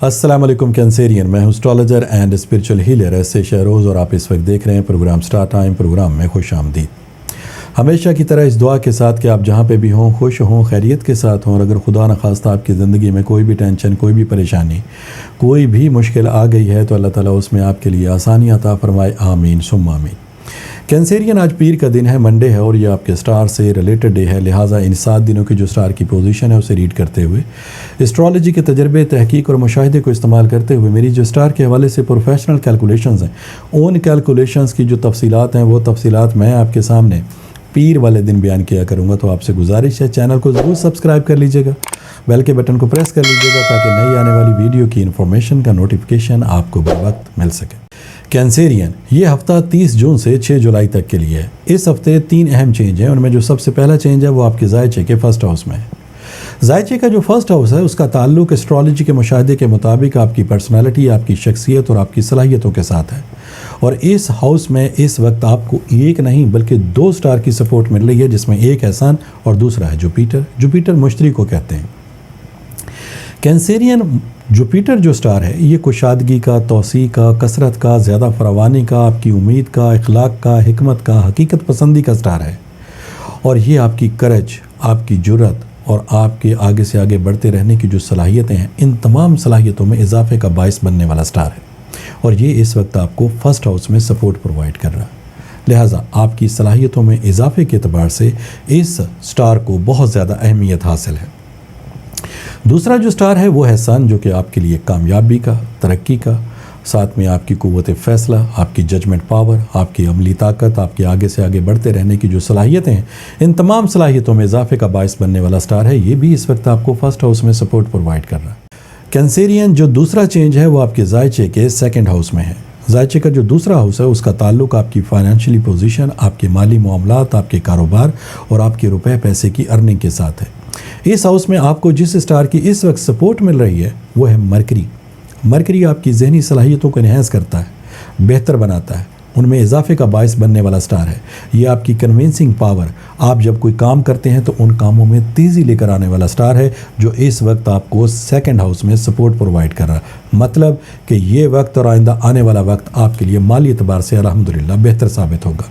السلام علیکم کینسیرین، میں ہوں اسٹرالوجر اینڈ اسپرچل ہیلر ایسے شہروز، اور آپ اس وقت دیکھ رہے ہیں پروگرام سٹار ٹائم۔ پروگرام میں خوش آمدید۔ ہمیشہ کی طرح اس دعا کے ساتھ کہ آپ جہاں پہ بھی ہوں خوش ہوں، خیریت کے ساتھ ہوں، اور اگر خدا نخواستہ آپ کی زندگی میں کوئی بھی ٹینشن، کوئی بھی پریشانی، کوئی بھی مشکل آ گئی ہے تو اللہ تعالیٰ اس میں آپ کے لیے آسانی عطا فرمائے، آمین ثم آمین۔ کینسیرین، آج پیر کا دن ہے، منڈے ہے، اور یہ آپ کے سٹار سے ریلیٹڈ ڈے ہے، لہٰذا ان 7 دنوں کی جو سٹار کی پوزیشن ہے اسے ریڈ کرتے ہوئے اسٹرالوجی کے تجربے، تحقیق اور مشاہدے کو استعمال کرتے ہوئے میری جو سٹار کے حوالے سے پروفیشنل کیلکولیشنز ہیں، ان کیلکولیشنز کی جو تفصیلات ہیں وہ تفصیلات میں آپ کے سامنے پیر والے دن بیان کیا کروں گا۔ تو آپ سے گزارش ہے چینل کو ضرور سبسکرائب کر لیجیے گا، بیل کے بٹن کو پریس کر لیجیے گا تاکہ نئی آنے والی ویڈیو کی انفارمیشن کا نوٹیفیکیشن آپ کو بروقت مل سکے۔ کینسیرین، یہ ہفتہ 30 جون سے 6 جولائی تک کے لیے ہے۔ اس ہفتے 3 اہم چینج ہیں، ان میں جو سب سے پہلا چینج ہے وہ آپ کے زائچے کے فرسٹ ہاؤس میں ہے۔ زائچے کا جو فرسٹ ہاؤس ہے اس کا تعلق اسٹرالوجی کے مشاہدے کے مطابق آپ کی پرسنالٹی، آپ کی شخصیت اور آپ کی صلاحیتوں کے ساتھ ہے، اور اس ہاؤس میں اس وقت آپ کو ایک نہیں بلکہ 2 سٹار کی سپورٹ مل رہی ہے، جس میں ایک احسان اور دوسرا ہے جوپیٹر۔ جوپیٹر مشتری کو کہتے ہیں۔ کینسیرین، جوپیٹر جو سٹار ہے یہ کشادگی کا، توسیع کا، کثرت کا، زیادہ فراوانی کا، آپ کی امید کا، اخلاق کا، حکمت کا، حقیقت پسندی کا سٹار ہے، اور یہ آپ کی کرج، آپ کی جرت اور آپ کے آگے سے آگے بڑھتے رہنے کی جو صلاحیتیں ہیں، ان تمام صلاحیتوں میں اضافے کا باعث بننے والا سٹار ہے، اور یہ اس وقت آپ کو فرسٹ ہاؤس میں سپورٹ پرووائڈ کر رہا ہے، لہٰذا آپ کی صلاحیتوں میں اضافے کے اعتبار سے اس سٹار کو بہت زیادہ اہمیت حاصل ہے۔ دوسرا جو سٹار ہے وہ ہے سن، جو کہ آپ کے لیے کامیابی کا، ترقی کا، ساتھ میں آپ کی قوت فیصلہ، آپ کی ججمنٹ پاور، آپ کی عملی طاقت، آپ کے آگے سے آگے بڑھتے رہنے کی جو صلاحیتیں ہیں، ان تمام صلاحیتوں میں اضافے کا باعث بننے والا سٹار ہے۔ یہ بھی اس وقت آپ کو فرسٹ ہاؤس میں سپورٹ پرووائڈ کر رہا ہے۔ کینسیرین، جو دوسرا چینج ہے وہ آپ کے زائچے کے سیکنڈ ہاؤس میں ہے۔ زائچے کا جو دوسرا ہاؤس ہے اس کا تعلق آپ کی فائنینشلی پوزیشن، آپ کے مالی معاملات، آپ کے کاروبار اور آپ کے روپے پیسے کی ارننگ کے ساتھ ہے۔ اس ہاؤس میں آپ کو جس سٹار کی اس وقت سپورٹ مل رہی ہے وہ ہے مرکری۔ مرکری آپ کی ذہنی صلاحیتوں کو انہینس کرتا ہے، بہتر بناتا ہے، ان میں اضافے کا باعث بننے والا سٹار ہے۔ یہ آپ کی کنونسنگ پاور، آپ جب کوئی کام کرتے ہیں تو ان کاموں میں تیزی لے کر آنے والا سٹار ہے، جو اس وقت آپ کو سیکنڈ ہاؤس میں سپورٹ پرووائڈ کر رہا ہے۔ مطلب کہ یہ وقت اور آئندہ آنے والا وقت آپ کے لیے مالی اعتبار سے الحمدللہ بہتر ثابت ہوگا۔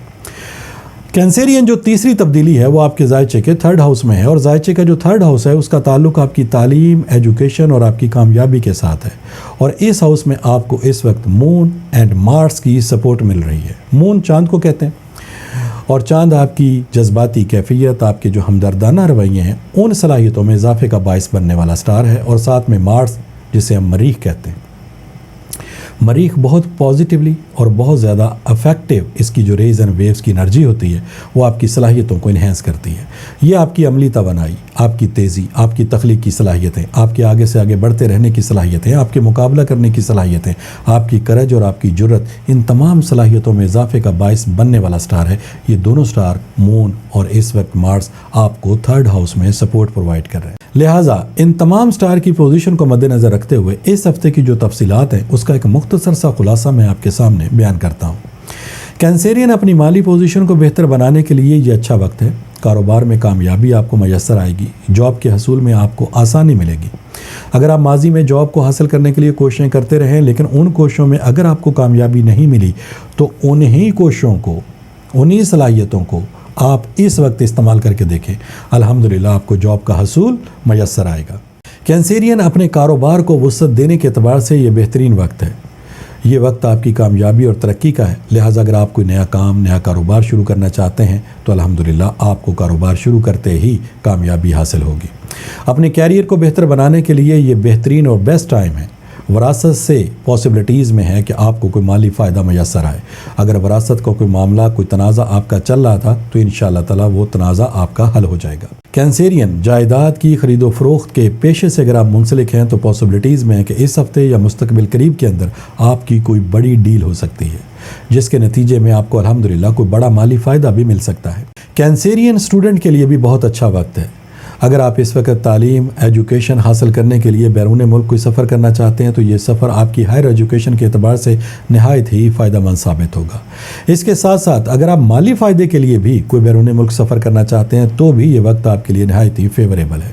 کینسیرین، جو تیسری تبدیلی ہے وہ آپ کے زائچے کے تھرڈ ہاؤس میں ہے، اور زائچے کا جو تھرڈ ہاؤس ہے اس کا تعلق آپ کی تعلیم، ایجوکیشن اور آپ کی کامیابی کے ساتھ ہے، اور اس ہاؤس میں آپ کو اس وقت مون اینڈ مارس کی سپورٹ مل رہی ہے۔ مون چاند کو کہتے ہیں، اور چاند آپ کی جذباتی کیفیت، آپ کے جو ہمدردانہ رویے ہیں، ان صلاحیتوں میں اضافے کا باعث بننے والا سٹار ہے، اور ساتھ میں مارس جسے ہم مریخ کہتے ہیں۔ مریخ بہت پازیٹیولی اور بہت زیادہ افیکٹو، اس کی جو ریز اینڈ ویوز کی انرجی ہوتی ہے وہ آپ کی صلاحیتوں کو انہینس کرتی ہے۔ یہ آپ کی عملی توانائی، آپ کی تیزی، آپ کی تخلیقی صلاحیتیں، آپ کے آگے سے آگے بڑھتے رہنے کی صلاحیتیں، آپ کے مقابلہ کرنے کی صلاحیتیں، آپ کی کرج اور آپ کی جرت، ان تمام صلاحیتوں میں اضافے کا باعث بننے والا سٹار ہے۔ یہ دونوں سٹار مون اور اس وقت مارس آپ کو تھرڈ ہاؤس میں سپورٹ پرووائڈ کر رہے ہیں، لہٰذا ان تمام سٹار کی پوزیشن کو مد نظر رکھتے ہوئے اس ہفتے کی جو تفصیلات ہیں اس کا ایک مختصر سا خلاصہ میں آپ کے سامنے بیان کرتا ہوں۔ کینسیرین، اپنی مالی پوزیشن کو بہتر بنانے کے لیے یہ اچھا وقت ہے۔ کاروبار میں کامیابی آپ کو میسر آئے گی، جاب کے حصول میں آپ کو آسانی ملے گی۔ اگر آپ ماضی میں جاب کو حاصل کرنے کے لیے کوششیں کرتے رہیں لیکن ان کوششوں میں اگر آپ کو کامیابی نہیں ملی تو انہی کوششوں کو، انہی صلاحیتوں کو آپ اس وقت استعمال کر کے دیکھیں، الحمدللہ آپ کو جاب کا حصول میسر آئے گا۔ کینسیرین، اپنے کاروبار کو وسعت دینے کے اعتبار سے یہ بہترین وقت ہے۔ یہ وقت آپ کی کامیابی اور ترقی کا ہے، لہٰذا اگر آپ کوئی نیا کام، نیا کاروبار شروع کرنا چاہتے ہیں تو الحمدللہ آپ کو کاروبار شروع کرتے ہی کامیابی حاصل ہوگی۔ اپنے کیریئر کو بہتر بنانے کے لیے یہ بہترین اور بیسٹ ٹائم ہے۔ وراثت سے پاسبلٹیز میں ہے کہ آپ کو کوئی مالی فائدہ میسر آئے۔ اگر وراثت کا کوئی معاملہ، کوئی تنازع آپ کا چل رہا تھا تو انشاءاللہ تعالیٰ وہ تنازع آپ کا حل ہو جائے گا۔ کینسیرین، جائیداد کی خرید و فروخت کے پیشے سے اگر آپ منسلک ہیں تو پاسبلٹیز میں ہے کہ اس ہفتے یا مستقبل قریب کے اندر آپ کی کوئی بڑی ڈیل ہو سکتی ہے، جس کے نتیجے میں آپ کو الحمدللہ کوئی بڑا مالی فائدہ بھی مل سکتا ہے۔ کینسیرین، اسٹوڈنٹ کے لیے بھی بہت اچھا وقت ہے۔ اگر آپ اس وقت تعلیم، ایجوکیشن حاصل کرنے کے لیے بیرون ملک کوئی سفر کرنا چاہتے ہیں تو یہ سفر آپ کی ہائر ایجوکیشن کے اعتبار سے نہایت ہی فائدہ مند ثابت ہوگا۔ اس کے ساتھ ساتھ اگر آپ مالی فائدے کے لیے بھی کوئی بیرون ملک سفر کرنا چاہتے ہیں تو بھی یہ وقت آپ کے لیے نہایت ہی فیوریبل ہے۔